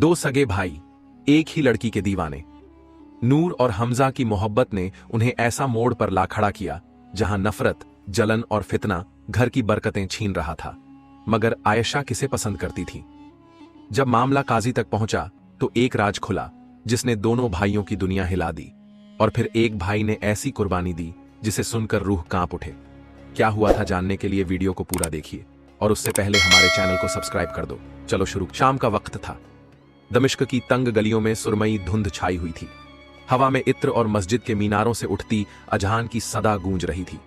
दो सगे भाई, एक ही लड़की के दीवाने। नूर और हमजा की मोहब्बत ने उन्हें ऐसा मोड़ पर ला खड़ा किया जहां नफरत, जलन और फितना घर की बरकतें छीन रहा था। मगर आयशा किसे पसंद करती थी? जब मामला काजी तक पहुंचा तो एक राज खुला जिसने दोनों भाइयों की दुनिया हिला दी। और फिर एक भाई ने ऐसी कुर्बानी दी जिसे सुनकर रूह कांप उठे। क्या हुआ था जानने के लिए वीडियो को पूरा देखिए और उससे पहले हमारे चैनल को सब्सक्राइब कर दो। चलो शुरू। शाम का वक्त था। दमिश्क की तंग गलियों में सुरमई धुंध छाई हुई थी। हवा में इत्र और मस्जिद के मीनारों से उठती अजान की सदा गूंज रही थी।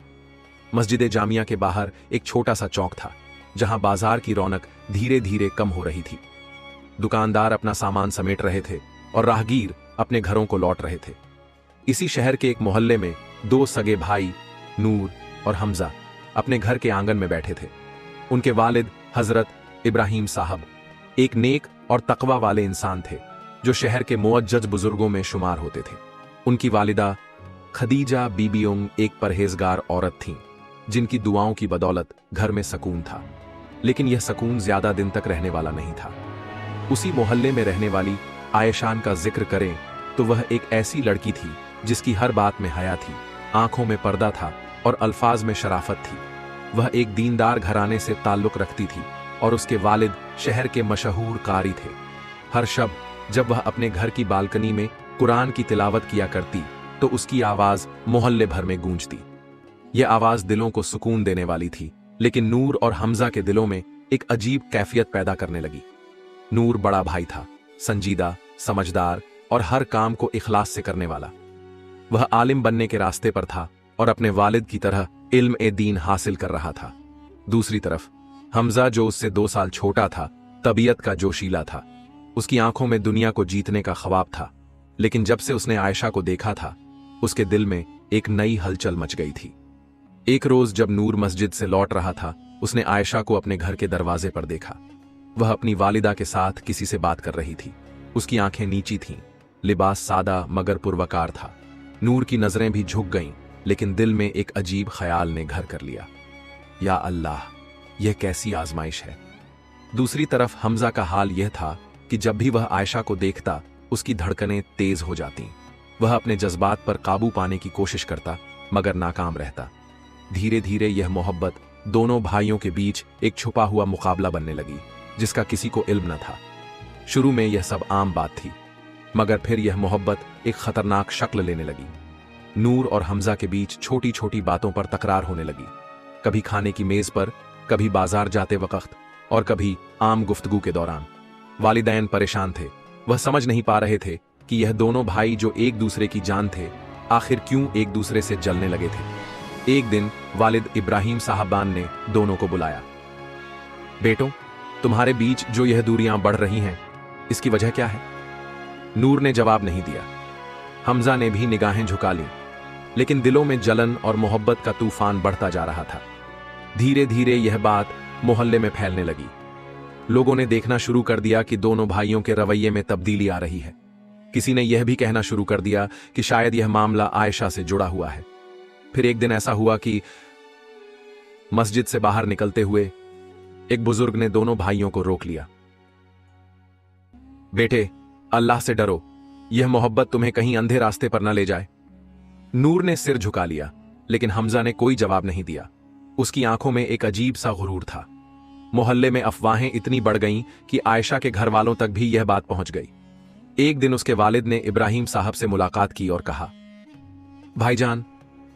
मस्जिद जामिया के बाहर एक छोटा सा चौक था जहां बाजार की रौनक धीरे धीरे कम हो रही थी। दुकानदार अपना सामान समेट रहे थे और राहगीर अपने घरों को लौट रहे थे। इसी शहर के एक मोहल्ले में दो सगे भाई नूर और हमजा अपने घर के आंगन में बैठे थे। उनके वालिद हजरत इब्राहिम साहब एक नेक और तकवा वाले इंसान थे जो शहर के मुअज्जज बुजुर्गों में शुमार होते थे। उनकी वालिदा खदीजा बीबीओं एक परहेजगार औरत थीं जिनकी दुआओं की बदौलत घर में सकून था। लेकिन यह सकून ज्यादा दिन तक रहने वाला नहीं था। उसी मोहल्ले में रहने वाली आयशान का जिक्र करें तो वह एक ऐसी लड़की थी जिसकी हर बात में हया थी, आंखों में पर्दा था और अल्फाज में शराफत थी। वह एक दीनदार घराने से ताल्लुक रखती थी और उसके वालिद शहर के मशहूर कारी थे। हर शब जब वह अपने घर की बालकनी में कुरान की तिलावत किया करती तो उसकी आवाज मोहल्ले भर में गूंजती। यह आवाज दिलों को सुकून देने वाली थी, लेकिन नूर और हमजा के दिलों में एक अजीब कैफियत पैदा करने लगी। नूर बड़ा भाई था, संजीदा, समझदार और हर काम को इखलास से करने वाला। वह आलिम बनने के रास्ते पर था और अपने वालिद की तरह इल्म ए दीन हासिल कर रहा था। दूसरी तरफ हमजा जो उससे 2 साल छोटा था, तबीयत का जोशीला था। उसकी आंखों में दुनिया को जीतने का ख्वाब था। लेकिन जब से उसने आयशा को देखा था उसके दिल में एक नई हलचल मच गई थी। एक रोज जब नूर मस्जिद से लौट रहा था उसने आयशा को अपने घर के दरवाजे पर देखा। वह अपनी वालिदा के साथ किसी से बात कर रही थी। उसकी आंखें नीची थीं, लिबास सादा मगर पुरवकार था। नूर की नजरें भी झुक गईं, लेकिन दिल में एक अजीब ख्याल ने घर कर लिया। या अल्लाह, यह कैसी आजमाइश है। दूसरी तरफ हमजा का हाल यह था कि जब भी वह आयशा को देखता उसकी धड़कनें तेज हो जातीं। वह अपने जज्बात पर काबू पाने की कोशिश करता मगर नाकाम रहता। धीरे धीरे यह मोहब्बत दोनों भाइयों के बीच एक छुपा हुआ मुकाबला बनने लगी जिसका किसी को इल्म न था। शुरू में यह सब आम बात थी, मगर फिर यह मोहब्बत एक खतरनाक शक्ल लेने लगी। नूर और हमजा के बीच छोटी छोटी बातों पर तकरार होने लगी। कभी खाने की मेज पर, कभी बाजार जाते वक्त और कभी आम गुफ्तगू के दौरान। वालिदैन परेशान थे। वह समझ नहीं पा रहे थे कि यह दोनों भाई जो एक दूसरे की जान थे आखिर क्यों एक दूसरे से जलने लगे थे। एक दिन वालिद इब्राहिम साहबान ने दोनों को बुलाया। बेटों, तुम्हारे बीच जो यह दूरियां बढ़ रही हैं, इसकी वजह क्या है? नूर ने जवाब नहीं दिया। हमजा ने भी निगाहें झुका लीं, लेकिन दिलों में जलन और मोहब्बत का तूफान बढ़ता जा रहा था। धीरे धीरे यह बात मोहल्ले में फैलने लगी। लोगों ने देखना शुरू कर दिया कि दोनों भाइयों के रवैये में तब्दीली आ रही है। किसी ने यह भी कहना शुरू कर दिया कि शायद यह मामला आयशा से जुड़ा हुआ है। फिर एक दिन ऐसा हुआ कि मस्जिद से बाहर निकलते हुए एक बुजुर्ग ने दोनों भाइयों को रोक लिया। बेटे, अल्लाह से डरो, यह मोहब्बत तुम्हें कहीं अंधे रास्ते पर न ले जाए। नूर ने सिर झुका लिया, लेकिन हमजा ने कोई जवाब नहीं दिया। उसकी आंखों में एक अजीब सा गुरूर था। मोहल्ले में अफवाहें इतनी बढ़ गईं कि आयशा के घर वालों तक भी यह बात पहुंच गई। एक दिन उसके वालिद ने इब्राहिम साहब से मुलाकात की और कहा, भाईजान,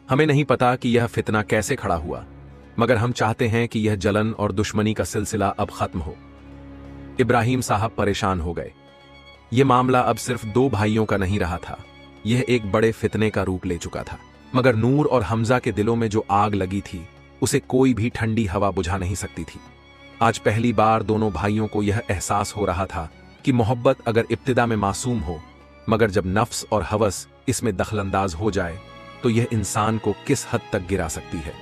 हमें नहीं पता कि यह फितना कैसे खड़ा हुआ, मगर हम चाहते हैं कि यह जलन और दुश्मनी का सिलसिला अब खत्म हो। इब्राहिम साहब परेशान हो गए। यह मामला अब सिर्फ 2 भाइयों का नहीं रहा था, यह एक बड़े फितने का रूप ले चुका था। मगर नूर और हमजा के दिलों में जो आग लगी थी उसे कोई भी ठंडी हवा बुझा नहीं सकती थी। आज पहली बार दोनों भाइयों को यह एहसास हो रहा था कि मोहब्बत अगर इब्तिदा में मासूम हो, मगर जब नफ्स और हवस इसमें दखलंदाज हो जाए तो यह इंसान को किस हद तक गिरा सकती है।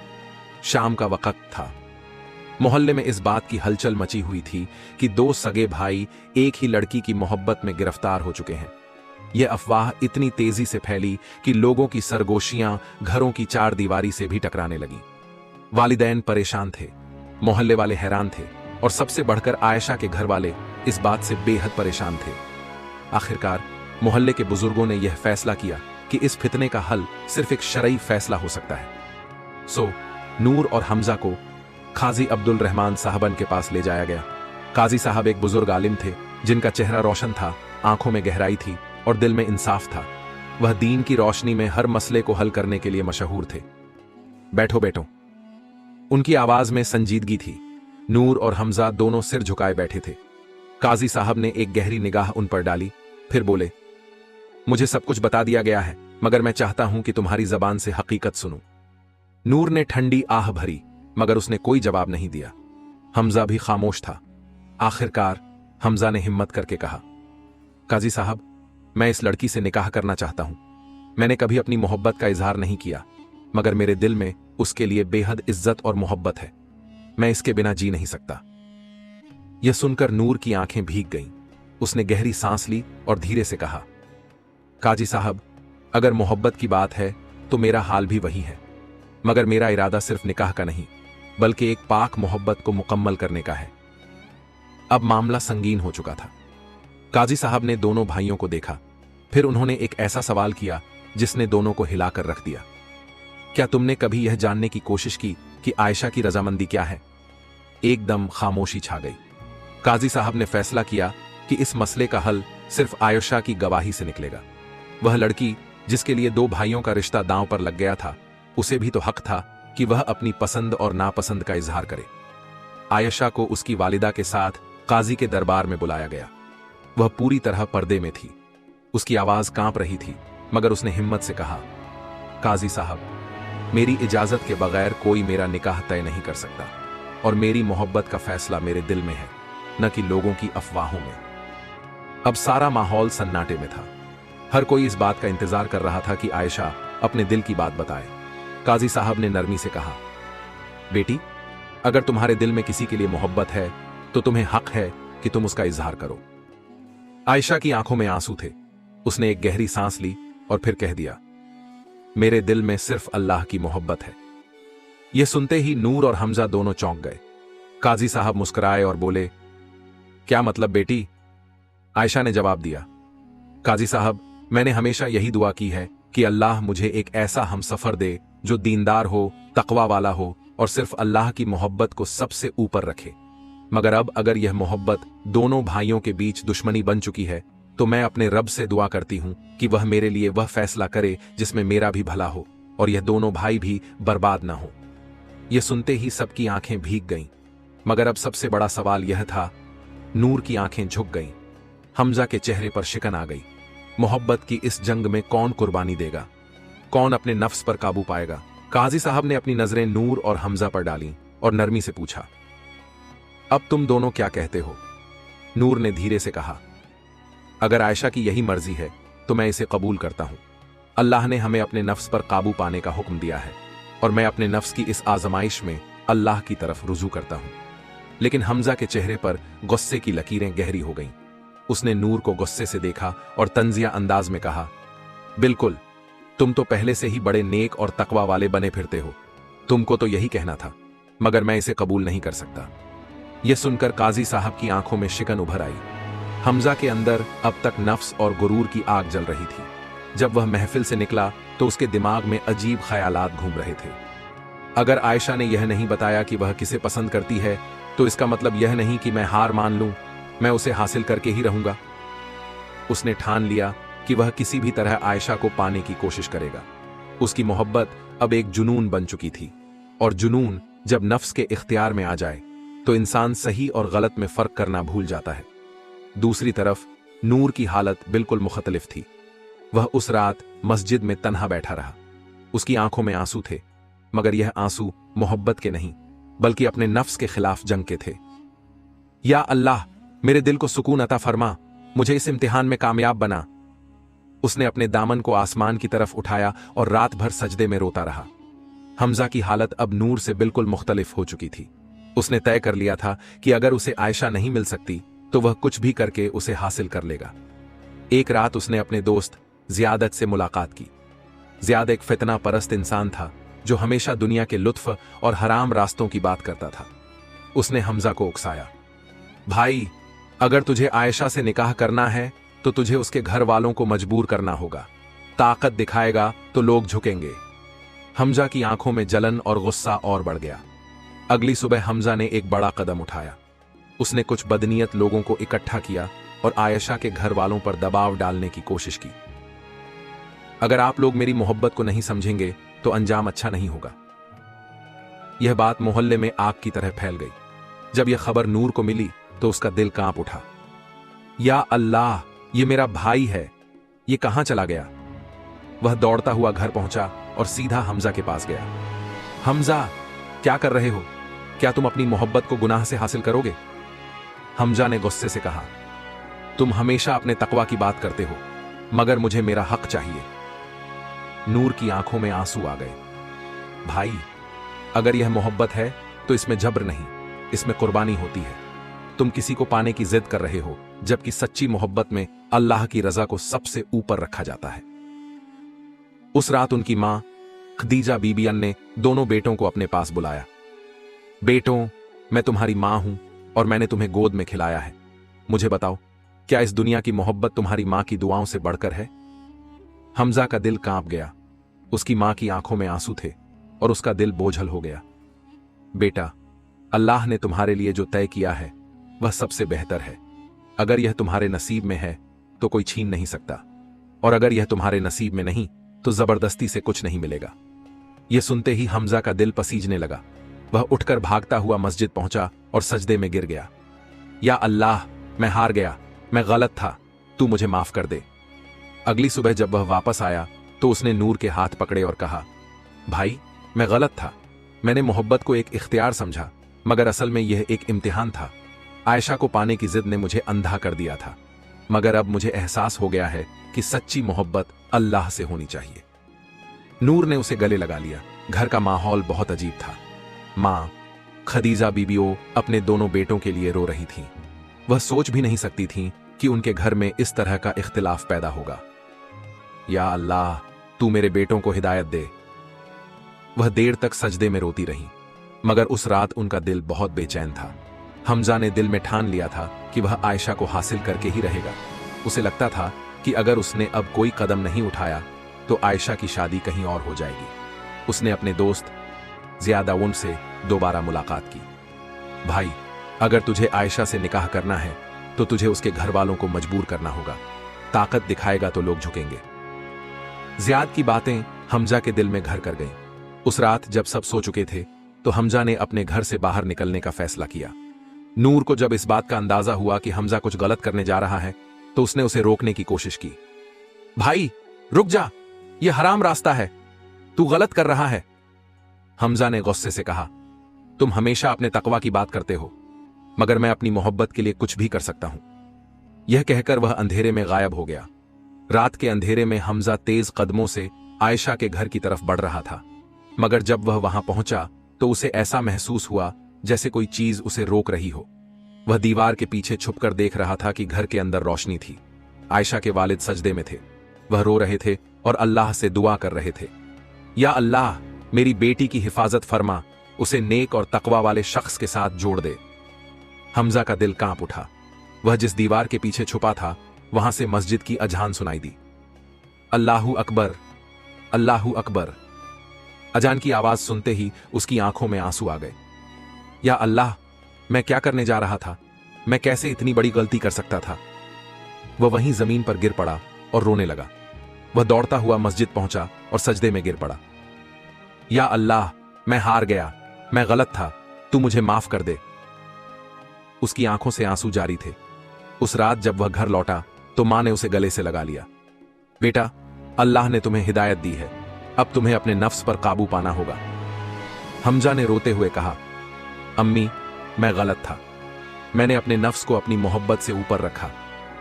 शाम का वक्त था। मोहल्ले में इस बात की हलचल मची हुई थी कि 2 सगे भाई एक ही लड़की की मोहब्बत में गिरफ्तार हो चुके हैं। यह अफवाह इतनी तेजी से फैली कि लोगों की सरगोशियां घरों की 4 दीवारी से भी टकराने लगी। वालिदैन परेशान थे, मोहल्ले वाले हैरान थे और सबसे बढ़कर आयशा के घर वाले इस बात से बेहद परेशान थे। आखिरकार मोहल्ले के बुजुर्गों ने यह फैसला किया कि इस फितने का हल सिर्फ एक शरई फैसला हो सकता है। सो नूर और हमजा को काजी अब्दुल रहमान साहबन के पास ले जाया गया। काजी साहब एक बुजुर्ग आलिम थे जिनका चेहरा रोशन था, आंखों में गहराई थी और दिल में इंसाफ था। वह दीन की रोशनी में हर मसले को हल करने के लिए मशहूर थे। बैठो बेटो। उनकी आवाज में संजीदगी थी। नूर और हमजा दोनों सिर झुकाए बैठे थे। काजी साहब ने एक गहरी निगाह उन पर डाली, फिर बोले, मुझे सब कुछ बता दिया गया है, मगर मैं चाहता हूं कि तुम्हारी जबान से हकीकत सुनूं। नूर ने ठंडी आह भरी, मगर उसने कोई जवाब नहीं दिया। हमजा भी खामोश था। आखिरकार हमजा ने हिम्मत करके कहा, काजी साहब, मैं इस लड़की से निकाह करना चाहता हूं। मैंने कभी अपनी मोहब्बत का इजहार नहीं किया, मगर मेरे दिल में उसके लिए बेहद इज्जत और मोहब्बत है। मैं इसके बिना जी नहीं सकता। यह सुनकर नूर की आंखें भीग गईं। उसने गहरी सांस ली और धीरे से कहा, काजी साहब, अगर मोहब्बत की बात है तो मेरा हाल भी वही है, मगर मेरा इरादा सिर्फ निकाह का नहीं बल्कि एक पाक मोहब्बत को मुकम्मल करने का है। अब मामला संगीन हो चुका था। काजी साहब ने दोनों भाइयों को देखा, फिर उन्होंने एक ऐसा सवाल किया जिसने दोनों को हिलाकर रख दिया। क्या तुमने कभी यह जानने की कोशिश की कि आयशा की रजामंदी क्या है? एकदम खामोशी छा गई। काजी साहब ने फैसला किया कि इस मसले का हल सिर्फ आयशा की गवाही से निकलेगा। वह लड़की जिसके लिए दो भाइयों का रिश्ता दांव पर लग गया था, उसे भी तो हक था कि वह अपनी पसंद और नापसंद का इजहार करे। आयशा को उसकी वालिदा के साथ काजी के दरबार में बुलाया गया। वह पूरी तरह पर्दे में थी। उसकी आवाज कांप रही थी, मगर उसने हिम्मत से कहा, काजी साहब, मेरी इजाजत के बगैर कोई मेरा निकाह तय नहीं कर सकता और मेरी मोहब्बत का फैसला मेरे दिल में है, न कि लोगों की अफवाहों में। अब सारा माहौल सन्नाटे में था। हर कोई इस बात का इंतजार कर रहा था कि आयशा अपने दिल की बात बताए। काजी साहब ने नरमी से कहा, बेटी, अगर तुम्हारे दिल में किसी के लिए मोहब्बत है तो तुम्हें हक है कि तुम उसका इजहार करो। आयशा की आंखों में आंसू थे। उसने एक गहरी सांस ली और फिर कह दिया, मेरे दिल में सिर्फ अल्लाह की मोहब्बत है। यह सुनते ही नूर और हमजा दोनों चौंक गए। काजी साहब मुस्कुराए और बोले, क्या मतलब बेटी? आयशा ने जवाब दिया, काजी साहब, मैंने हमेशा यही दुआ की है कि अल्लाह मुझे एक ऐसा हमसफर दे जो दीनदार हो, तकवा वाला हो और सिर्फ अल्लाह की मोहब्बत को सबसे ऊपर रखे। मगर अब अगर यह मोहब्बत दोनों भाइयों के बीच दुश्मनी बन चुकी है तो मैं अपने रब से दुआ करती हूं कि वह मेरे लिए वह फैसला करे जिसमें मेरा भी भला हो और यह दोनों भाई भी बर्बाद ना हो। यह सुनते ही सबकी आंखें भीग गईं। मगर अब सबसे बड़ा सवाल यह था। नूर की आंखें झुक गईं। हमजा के चेहरे पर शिकन आ गई। मोहब्बत की इस जंग में कौन कुर्बानी देगा? कौन अपने नफ्स पर काबू पाएगा? काजी साहब ने अपनी नजरें नूर और हमजा पर डाली और नरमी से पूछा, अब तुम दोनों क्या कहते हो? नूर ने धीरे से कहा, अगर आयशा की यही मर्जी है तो मैं इसे कबूल करता हूं। अल्लाह ने हमें अपने नफ्स पर काबू पाने का हुक्म दिया है और मैं अपने नफ्स की इस आजमाइश में अल्लाह की तरफ रुजू करता हूं। लेकिन हमजा के चेहरे पर गुस्से की लकीरें गहरी हो गईं। उसने नूर को गुस्से से देखा और तंजिया अंदाज में कहा, बिल्कुल, तुम तो पहले से ही बड़े नेक और तकवा वाले बने फिरते हो। तुमको तो यही कहना था, मगर मैं इसे कबूल नहीं कर सकता। यह सुनकर काजी साहब की आंखों में शिकन उभर आई। हमजा के अंदर अब तक नफ्स और गुरूर की आग जल रही थी। जब वह महफिल से निकला तो उसके दिमाग में अजीब ख्यालात घूम रहे थे। अगर आयशा ने यह नहीं बताया कि वह किसे पसंद करती है तो इसका मतलब यह नहीं कि मैं हार मान लूं, मैं उसे हासिल करके ही रहूंगा। उसने ठान लिया कि वह किसी भी तरह आयशा को पाने की कोशिश करेगा। उसकी मोहब्बत अब एक जुनून बन चुकी थी, और जुनून जब नफ्स के इख्तियार में आ जाए तो इंसान सही और गलत में फर्क करना भूल जाता है। दूसरी तरफ नूर की हालत बिल्कुल मुख्तलिफ थी। वह उस रात मस्जिद में तन्हा बैठा रहा। उसकी आंखों में आंसू थे, मगर यह आंसू मोहब्बत के नहीं बल्कि अपने नफ्स के खिलाफ जंग के थे। या अल्लाह, मेरे दिल को सुकून अता फरमा, मुझे इस इम्तिहान में कामयाब बना। उसने अपने दामन को आसमान की तरफ उठाया और रात भर सजदे में रोता रहा। हमजा की हालत अब नूर से बिल्कुल मुख्तलिफ हो चुकी थी। उसने तय कर लिया था कि अगर उसे आयशा नहीं मिल सकती तो वह कुछ भी करके उसे हासिल कर लेगा। एक रात उसने अपने दोस्त ज़ियादत से मुलाकात की। ज़ियाद एक फितना परस्त इंसान था जो हमेशा दुनिया के लुत्फ और हराम रास्तों की बात करता था। उसने हमजा को उकसाया, भाई, अगर तुझे आयशा से निकाह करना है तो तुझे उसके घर वालों को मजबूर करना होगा। ताकत दिखाएगा तो लोग झुकेंगे। हमजा की आंखों में जलन और गुस्सा और बढ़ गया। अगली सुबह हमजा ने एक बड़ा कदम उठाया। उसने कुछ बदनीयत लोगों को इकट्ठा किया और आयशा के घर वालों पर दबाव डालने की कोशिश की। अगर आप लोग मेरी मोहब्बत को नहीं समझेंगे तो अंजाम अच्छा नहीं होगा। यह बात मोहल्ले में आग की तरह फैल गई। जब यह खबर नूर को मिली तो उसका दिल कांप उठा। या अल्लाह, ये मेरा भाई है, ये कहां चला गया? वह दौड़ता हुआ घर पहुंचा और सीधा हमजा के पास गया। हमजा, क्या कर रहे हो? क्या तुम अपनी मोहब्बत को गुनाह से हासिल करोगे? हमजा ने गुस्से से कहा, तुम हमेशा अपने तकवा की बात करते हो, मगर मुझे मेरा हक चाहिए। नूर की आंखों में आंसू आ गए। भाई, अगर यह मोहब्बत है तो इसमें जबर नहीं, इसमें कुर्बानी होती है। तुम किसी को पाने की जिद कर रहे हो, जबकि सच्ची मोहब्बत में अल्लाह की रजा को सबसे ऊपर रखा जाता है। उस रात उनकी मां खदीजा बीबी ने दोनों बेटों को अपने पास बुलाया। बेटों, मैं तुम्हारी मां हूं और मैंने तुम्हें गोद में खिलाया है। मुझे बताओ, क्या इस दुनिया की मोहब्बत तुम्हारी मां की दुआओं से बढ़कर है? हमजा का दिल कांप गया। उसकी मां की आंखों में आंसू थे और उसका दिल बोझल हो गया। बेटा, अल्लाह ने तुम्हारे लिए जो तय किया है वह सबसे बेहतर है। अगर यह तुम्हारे नसीब में है तो कोई छीन नहीं सकता, और अगर यह तुम्हारे नसीब में नहीं तो जबरदस्ती से कुछ नहीं मिलेगा। यह सुनते ही हमजा का दिल पसीजने लगा। वह उठकर भागता हुआ मस्जिद पहुंचा और सजदे में गिर गया। या अल्लाह, मैं हार गया, मैं गलत था, तू मुझे माफ कर दे। अगली सुबह जब वह वापस आया तो उसने नूर के हाथ पकड़े और कहा, भाई, मैं गलत था। मैंने मोहब्बत को एक इख्तियार समझा, मगर असल में यह एक इम्तिहान था। आयशा को पाने की जिद ने मुझे अंधा कर दिया था, मगर अब मुझे एहसास हो गया है कि सच्ची मोहब्बत अल्लाह से होनी चाहिए। नूर ने उसे गले लगा लिया। घर का माहौल बहुत अजीब था। मां खदीजा बीबीओ अपने दोनों बेटों के लिए रो रही थीं। वह सोच भी नहीं सकती थीं कि उनके घर में इस तरह का इख्तिलाफ पैदा होगा। या अल्लाह, तू मेरे बेटों को हिदायत दे। वह देर तक सजदे में रोती रही, मगर उस रात उनका दिल बहुत बेचैन था। हमजा ने दिल में ठान लिया था कि वह आयशा को हासिल करके ही रहेगा। उसे लगता था कि अगर उसने अब कोई कदम नहीं उठाया तो आयशा की शादी कहीं और हो जाएगी। उसने अपने दोस्त ज़ियादा उन से दोबारा मुलाकात की। भाई, अगर तुझे आयशा से निकाह करना है तो तुझे उसके घर वालों को मजबूर करना होगा। ताकत दिखाएगा तो लोग झुकेंगे। ज़ियाद की बातें हमजा के दिल में घर कर गईं। उस रात जब सब सो चुके थे तो हमजा ने अपने घर से बाहर निकलने का फैसला किया। नूर को जब इस बात का अंदाजा हुआ कि हमजा कुछ गलत करने जा रहा है तो उसने उसे रोकने की कोशिश की। भाई, रुक जा, यह हराम रास्ता है, तू गलत कर रहा है। हमजा ने गुस्से से कहा, तुम हमेशा अपने तकवा की बात करते हो, मगर मैं अपनी मोहब्बत के लिए कुछ भी कर सकता हूं। यह कहकर वह अंधेरे में गायब हो गया। रात के अंधेरे में हमजा तेज कदमों से आयशा के घर की तरफ बढ़ रहा था, मगर जब वह वहां पहुंचा तो उसे ऐसा महसूस हुआ जैसे कोई चीज उसे रोक रही हो। वह दीवार के पीछे छुपकर देख रहा था कि घर के अंदर रोशनी थी। आयशा के वालिद सजदे में थे। वह रो रहे थे और अल्लाह से दुआ कर रहे थे, या अल्लाह, मेरी बेटी की हिफाजत फरमा, उसे नेक और तकवा वाले शख्स के साथ जोड़ दे। हमजा का दिल कांप उठा। वह जिस दीवार के पीछे छुपा था वहां से मस्जिद की अजान सुनाई दी। अल्लाहू अकबर, अल्लाहू अकबर। अजान की आवाज सुनते ही उसकी आंखों में आंसू आ गए। या अल्लाह, मैं क्या करने जा रहा था? मैं कैसे इतनी बड़ी गलती कर सकता था? वह वहीं जमीन पर गिर पड़ा और रोने लगा। वह दौड़ता हुआ मस्जिद पहुंचा और सजदे में गिर पड़ा। या अल्लाह, मैं हार गया, मैं गलत था, तू मुझे माफ कर दे। उसकी आंखों से आंसू जारी थे। उस रात जब वह घर लौटा तो मां ने उसे गले से लगा लिया। बेटा, अल्लाह ने तुम्हें हिदायत दी है, अब तुम्हें अपने नफ्स पर काबू पाना होगा। हमजा ने रोते हुए कहा, अम्मी, मैं गलत था। मैंने अपने नफ्स को अपनी मोहब्बत से ऊपर रखा,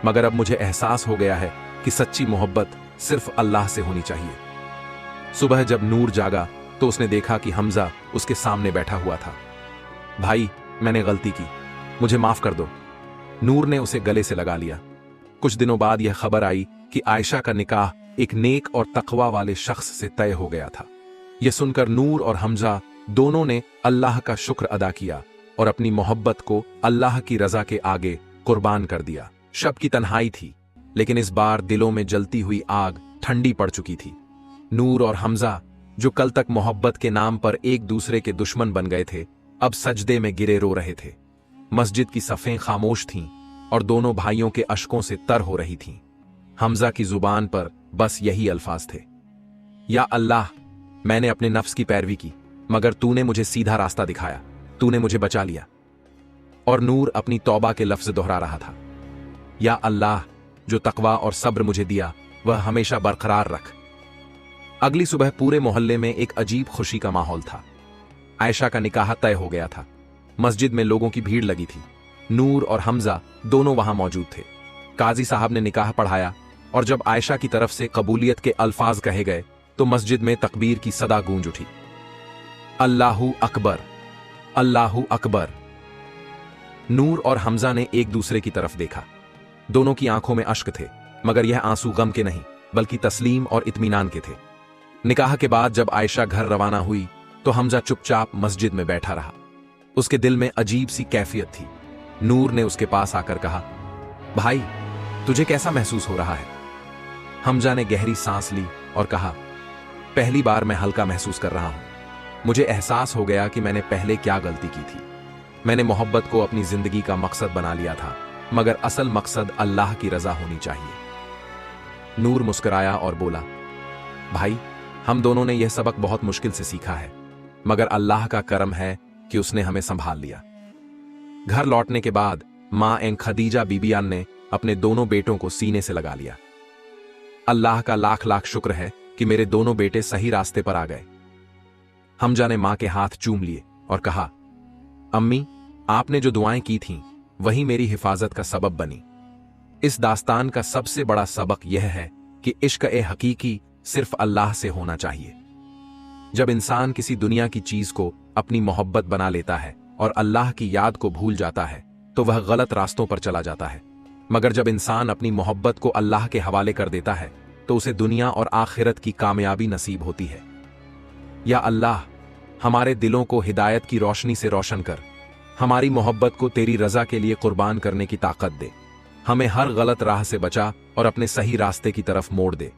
मगर अब मुझे एहसास हो गया है कि सच्ची मोहब्बत सिर्फ अल्लाह से होनी चाहिए। सुबह जब नूर जागा तो उसने देखा कि हमजा उसके सामने बैठा हुआ था। भाई, मैंने गलती की, मुझे माफ कर दो। नूर ने उसे गले से लगा लिया। कुछ दिनों बाद यह खबर आई कि आयशा का निकाह एक नेक और तकवा वाले शख्स से तय हो गया था। यह सुनकर नूर और हमजा दोनों ने अल्लाह का शुक्र अदा किया और अपनी मोहब्बत को अल्लाह की रजा के आगे कुर्बान कर दिया। शब की तन्हाई थी, लेकिन इस बार दिलों में जलती हुई आग ठंडी पड़ चुकी थी। नूर और हमजा, जो कल तक मोहब्बत के नाम पर एक दूसरे के दुश्मन बन गए थे, अब सजदे में गिरे रो रहे थे। मस्जिद की सफ़ें खामोश थीं और दोनों भाइयों के अश्कों से तर हो रही थीं। हमजा की जुबान पर बस यही अल्फाज थे, या अल्लाह, मैंने अपने नफ्स की पैरवी की, मगर तूने मुझे सीधा रास्ता दिखाया, तूने मुझे बचा लिया। और नूर अपनी तौबा के लफ्ज दोहरा रहा था, या अल्लाह, जो तकवा और सब्र मुझे दिया वह हमेशा बरकरार रख। अगली सुबह पूरे मोहल्ले में एक अजीब खुशी का माहौल था। आयशा का निकाह तय हो गया था। मस्जिद में लोगों की भीड़ लगी थी। नूर और हमजा दोनों वहां मौजूद थे। काजी साहब ने निकाह पढ़ाया और जब आयशा की तरफ से कबूलियत के अल्फाज कहे गए तो मस्जिद में तकबीर की सदा गूंज उठी। अल्लाहू अकबर, अल्लाहू अकबर। नूर और हमजा ने एक दूसरे की तरफ देखा। दोनों की आंखों में अश्क थे, मगर यह आंसू गम के नहीं बल्कि तस्लीम और इत्मीनान के थे। निकाह के बाद जब आयशा घर रवाना हुई तो हमजा चुपचाप मस्जिद में बैठा रहा। उसके दिल में अजीब सी कैफियत थी। नूर ने उसके पास आकर कहा, भाई, तुझे कैसा महसूस हो रहा है? हमजा ने गहरी सांस ली और कहा, पहली बार मैं हल्का महसूस कर रहा हूं। मुझे एहसास हो गया कि मैंने पहले क्या गलती की थी। मैंने मोहब्बत को अपनी जिंदगी का मकसद बना लिया था, मगर असल मकसद अल्लाह की रजा होनी चाहिए। नूर मुस्कुराया और बोला, भाई, हम दोनों ने यह सबक बहुत मुश्किल से सीखा है, मगर अल्लाह का करम है कि उसने हमें संभाल लिया। घर लौटने के बाद मां एन खदीजा बीबियान ने अपने दोनों बेटों को सीने से लगा लिया। अल्लाह का लाख लाख शुक्र है कि मेरे दोनों बेटे सही रास्ते पर आ गए। हमजा ने मां के हाथ चूम लिए और कहा, अम्मी, आपने जो दुआएं की थीं वही मेरी हिफाजत का सबब बनी। इस दास्तान का सबसे बड़ा सबक यह है कि इश्क-ए-हकीकी सिर्फ अल्लाह से होना चाहिए। जब इंसान किसी दुनिया की चीज को अपनी मोहब्बत बना लेता है और अल्लाह की याद को भूल जाता है तो वह गलत रास्तों पर चला जाता है, मगर जब इंसान अपनी मोहब्बत को अल्लाह के हवाले कर देता है तो उसे दुनिया और आखिरत की कामयाबी नसीब होती है। या अल्लाह, हमारे दिलों को हिदायत की रोशनी से रोशन कर, हमारी मोहब्बत को तेरी रजा के लिए कुर्बान करने की ताकत दे। हमें हर गलत राह से बचा और अपने सही रास्ते की तरफ मोड़ दे।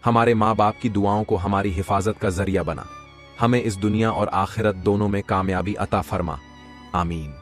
हमारे माँ बाप की दुआओं को हमारी हिफाजत का जरिया बना। हमें इस दुनिया और आखिरत दोनों में कामयाबी अता फरमा। आमीन।